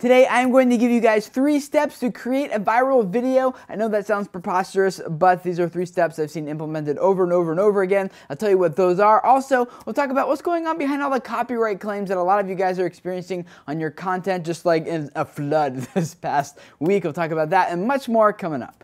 Today I'm going to give you guys 3 steps to create a viral video. I know that sounds preposterous, but these are 3 steps I've seen implemented over and over and over again. I'll tell you what those are. Also, we'll talk about what's going on behind all the copyright claims that a lot of you guys are experiencing on your content, just like in a flood this past week. We'll talk about that and much more coming up.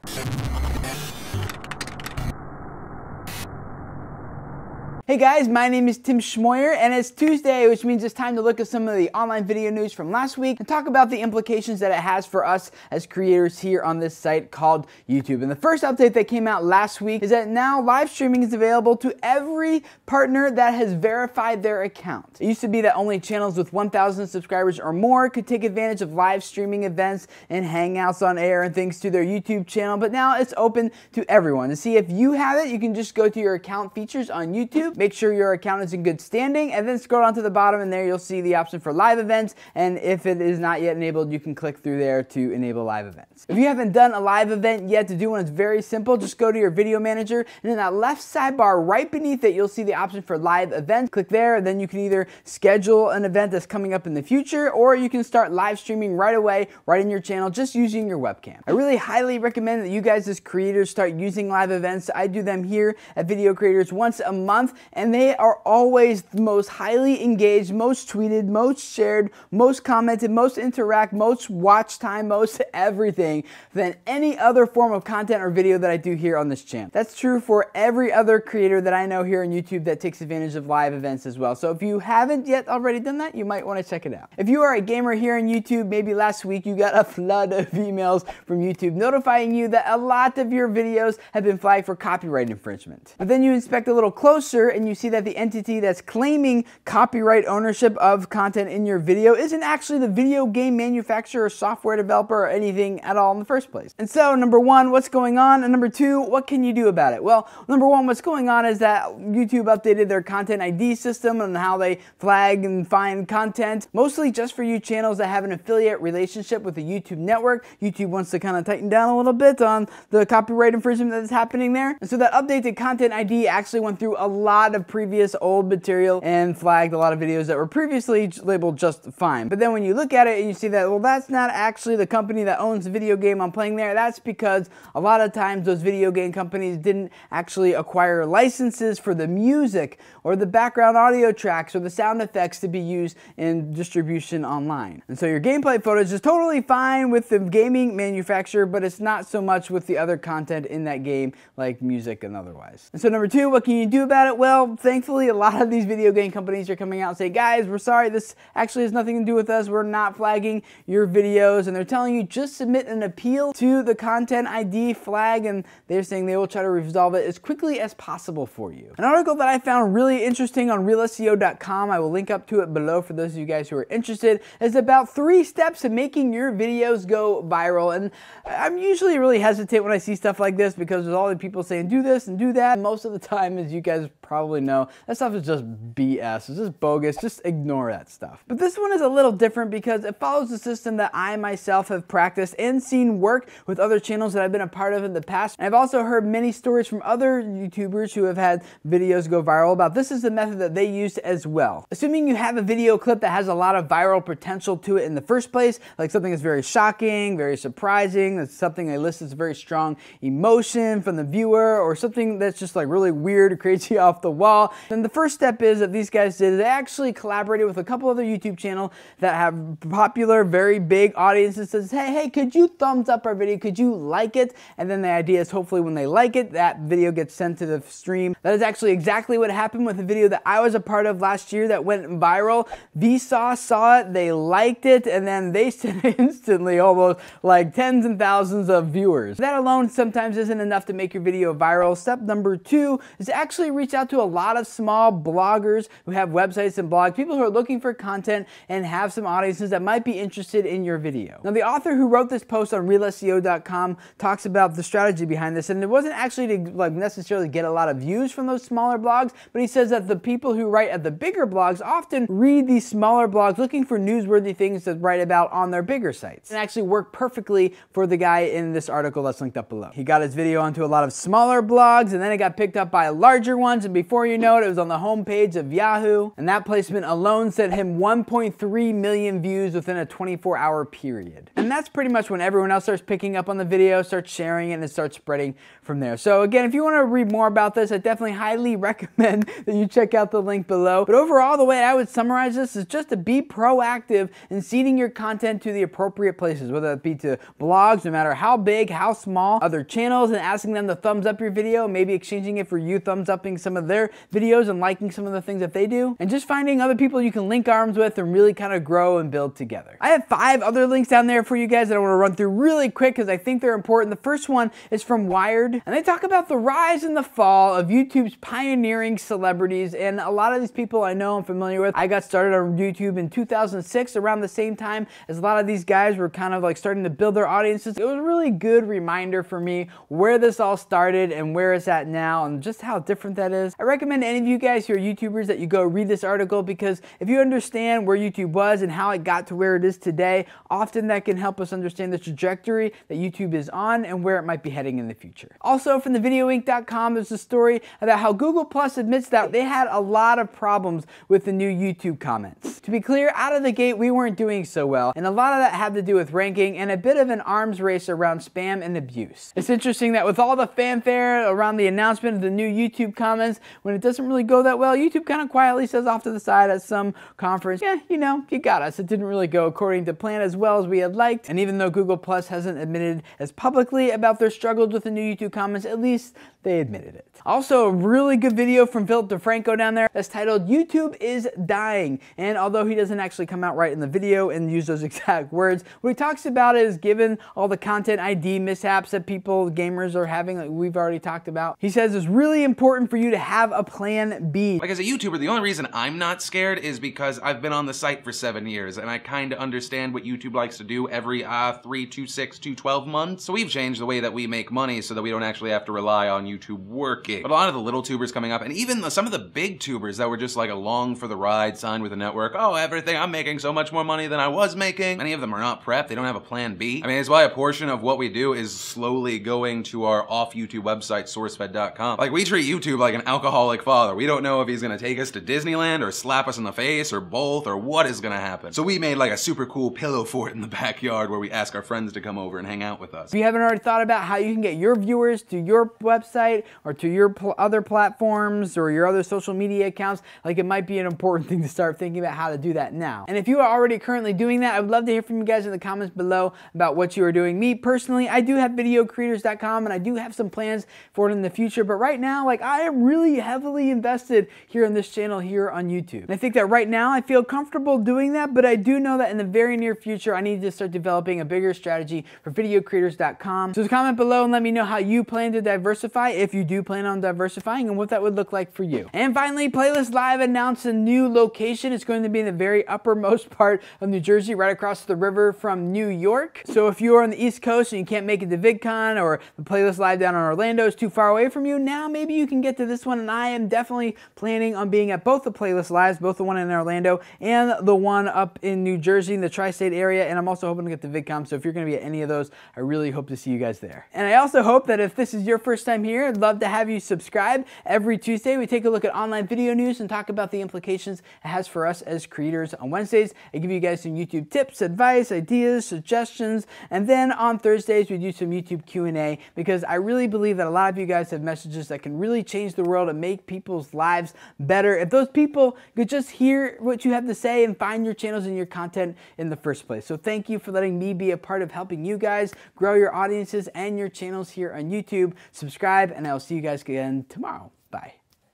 Hey guys, my name is Tim Schmoyer, and it's Tuesday, which means it's time to look at some of the online video news from last week and talk about the implications that it has for us as creators here on this site called YouTube. And the first update that came out last week is that now live streaming is available to every partner that has verified their account. It used to be that only channels with 1,000 subscribers or more could take advantage of live streaming events and hangouts on air and things to their YouTube channel, but now it's open to everyone. To see if you have it, you can just go to your account features on YouTube, make sure your account is in good standing, and then scroll down to the bottom, and there you'll see the option for live events. And if it is not yet enabled, you can click through there to enable live events. If you haven't done a live event yet, to do one is very simple. Just go to your video manager, and in that left sidebar right beneath it, you'll see the option for live events. Click there, and then you can either schedule an event that's coming up in the future, or you can start live streaming right away, right in your channel, just using your webcam. I really highly recommend that you guys as creators start using live events. I do them here at Video Creators once a month, and they are always the most highly engaged, most tweeted, most shared, most commented, most interact, most watch time, most everything than any other form of content or video that I do here on this channel. That's true for every other creator that I know here on YouTube that takes advantage of live events as well. So if you haven't yet already done that, you might want to check it out. If you are a gamer here on YouTube, maybe last week you got a flood of emails from YouTube notifying you that a lot of your videos have been flagged for copyright infringement. But then you inspect a little closer and you see that the entity that's claiming copyright ownership of content in your video isn't actually the video game manufacturer or software developer or anything at all in the first place. And so, number 1, what's going on? And number 2, what can you do about it? Well, number 1, what's going on is that YouTube updated their content ID system and how they flag and find content, mostly just for you channels that have an affiliate relationship with the YouTube network. YouTube wants to kind of tighten down a little bit on the copyright infringement that is happening there. And so that updated content ID actually went through a lot of previous old material and flagged a lot of videos that were previously labeled just fine. But then when you look at it and you see that, well, that's not actually the company that owns the video game I'm playing there. That's because a lot of times those video game companies didn't actually acquire licenses for the music or the background audio tracks or the sound effects to be used in distribution online. And so your gameplay footage is totally fine with the gaming manufacturer, but it's not so much with the other content in that game, like music and otherwise. And so number 2, what can you do about it? Well, thankfully, a lot of these video game companies are coming out and say, guys, we're sorry, this actually has nothing to do with us. We're not flagging your videos. And they're telling you just submit an appeal to the content ID flag, and they're saying they will try to resolve it as quickly as possible for you. An article that I found really interesting on realseo.com, I will link up to it below for those of you guys who are interested, is about 3 steps to making your videos go viral. And I'm usually really hesitant when I see stuff like this because there's all the people saying do this and do that. Most of the time, as you guys probably know, that stuff is just BS. It's just bogus. Just ignore that stuff. But this one is a little different because it follows a system that I myself have practiced and seen work with other channels that I've been a part of in the past. And I've also heard many stories from other YouTubers who have had videos go viral about this is the method that they used as well. Assuming you have a video clip that has a lot of viral potential to it in the first place, like something that's very shocking, very surprising, that's something that elicits very strong emotion from the viewer, or something that's just like really weird or crazy off the wall, then the first step is that these guys did, they actually collaborated with a couple other YouTube channels that have popular, very big audiences. Says, hey, could you thumbs up our video? Could you like it? And then the idea is hopefully when they like it, that video gets sent to the stream. That is actually exactly what happened with the video that I was a part of last year that went viral. Vsauce saw it, they liked it, and then they sent instantly almost like tens and thousands of viewers. That alone sometimes isn't enough to make your video viral. Step number 2 is to actually reach out to a lot of small bloggers who have websites and blogs, people who are looking for content and have some audiences that might be interested in your video. Now, the author who wrote this post on realseo.com talks about the strategy behind this, and it wasn't actually to necessarily get a lot of views from those smaller blogs, but he says that the people who write at the bigger blogs often read these smaller blogs looking for newsworthy things to write about on their bigger sites. And actually worked perfectly for the guy in this article that's linked up below. He got his video onto a lot of smaller blogs, and then it got picked up by larger ones, and before before you know it, it was on the homepage of Yahoo, and that placement alone sent him 1.3 million views within a 24-hour period. And that's pretty much when everyone else starts picking up on the video, starts sharing it, and it starts spreading from there. So again, if you want to read more about this, I definitely highly recommend that you check out the link below. But overall, the way I would summarize this is just to be proactive in seeding your content to the appropriate places, whether it be to blogs, no matter how big, how small, other channels, and asking them to thumbs up your video, maybe exchanging it for you thumbs upping some of their videos and liking some of the things that they do, and just finding other people you can link arms with and really kind of grow and build together. I have 5 other links down there for you guys that I want to run through really quick because I think they're important. The first one is from Wired, and they talk about the rise and the fall of YouTube's pioneering celebrities, and a lot of these people I know I'm familiar with. I got started on YouTube in 2006, around the same time as a lot of these guys were kind of like starting to build their audiences. It was a really good reminder for me where this all started and where it's at now and just how different that is. I recommend any of you guys who are YouTubers that you go read this article, because if you understand where YouTube was and how it got to where it is today, often that can help us understand the trajectory that YouTube is on and where it might be heading in the future. Also from the videoinc.com, there's a story about how Google Plus admits that they had a lot of problems with the new YouTube comments. To be clear, out of the gate, we weren't doing so well, and a lot of that had to do with ranking and a bit of an arms race around spam and abuse. It's interesting that with all the fanfare around the announcement of the new YouTube comments, when it doesn't really go that well, YouTube kind of quietly says off to the side at some conference, yeah, you know, you got us. It didn't really go according to plan as well as we had liked. And even though Google Plus hasn't admitted as publicly about their struggles with the new YouTube comments, at least they admitted it. Also, a really good video from DeFranco down there that's titled "YouTube is Dying." And although he doesn't actually come out right in the video and use those exact words, what he talks about is, given all the content ID mishaps that people, gamers, are having, like we've already talked about, he says it's really important for you to have a plan B. Like, as a YouTuber, the only reason I'm not scared is because I've been on the site for 7 years and I kind of understand what YouTube likes to do every 3 to 6 to 12 months. So we've changed the way that we make money so that we don't actually have to rely on YouTube working. But a lot of the little tubers coming up, and even some of the big tubers that were just like along for the ride, signed with a network, oh, everything, I'm making so much more money than I was making. Many of them are not prepped. They don't have a plan B. I mean, it's why a portion of what we do is slowly going to our off YouTube website, sourcefed.com. Like, we treat YouTube like an alcoholic father. We don't know if he's gonna take us to Disneyland or slap us in the face or both or what is gonna happen. So we made like a super cool pillow fort in the backyard where we ask our friends to come over and hang out with us. If you haven't already thought about how you can get your viewers to your website or to your other platforms or your other social media accounts, like, it might be an important thing to start thinking about how to do that now. And if you are already currently doing that, I would love to hear from you guys in the comments below about what you are doing. Me personally, I do have videocreators.com and I do have some plans for it in the future, but right now, like, I am really heavily invested here on this channel here on YouTube. And I think that right now I feel comfortable doing that, but I do know that in the very near future, I need to start developing a bigger strategy for videocreators.com. So comment below and let me know how you plan to diversify, if you do plan on diversifying, and what that would look like for you. And finally, Playlist Live announced a new location. It's going to be in the very uppermost part of New Jersey, right across the river from New York. So if you're on the East Coast and you can't make it to VidCon, or the Playlist Live down in Orlando is too far away from you, now maybe you can get to this one. And I am definitely planning on being at both the Playlist Lives, both the one in Orlando and the one up in New Jersey in the tri-state area. And I'm also hoping to get to VidCon. So if you're going to be at any of those, I really hope to see you guys there. And I also hope that if this is your first time here, I'd love to have you subscribe. Every Tuesday, we take a look at online video news and talk about the implications it has for us as creators. On Wednesdays, I give you guys some YouTube tips, advice, ideas, suggestions. And then on Thursdays, we do some YouTube Q&A, because I really believe that a lot of you guys have messages that can really change the world and make people's lives better if those people could just hear what you have to say and find your channels and your content in the first place. So thank you for letting me be a part of helping you guys grow your audiences and your channels here on YouTube. Subscribe, and I'll see you guys again tomorrow. Bye.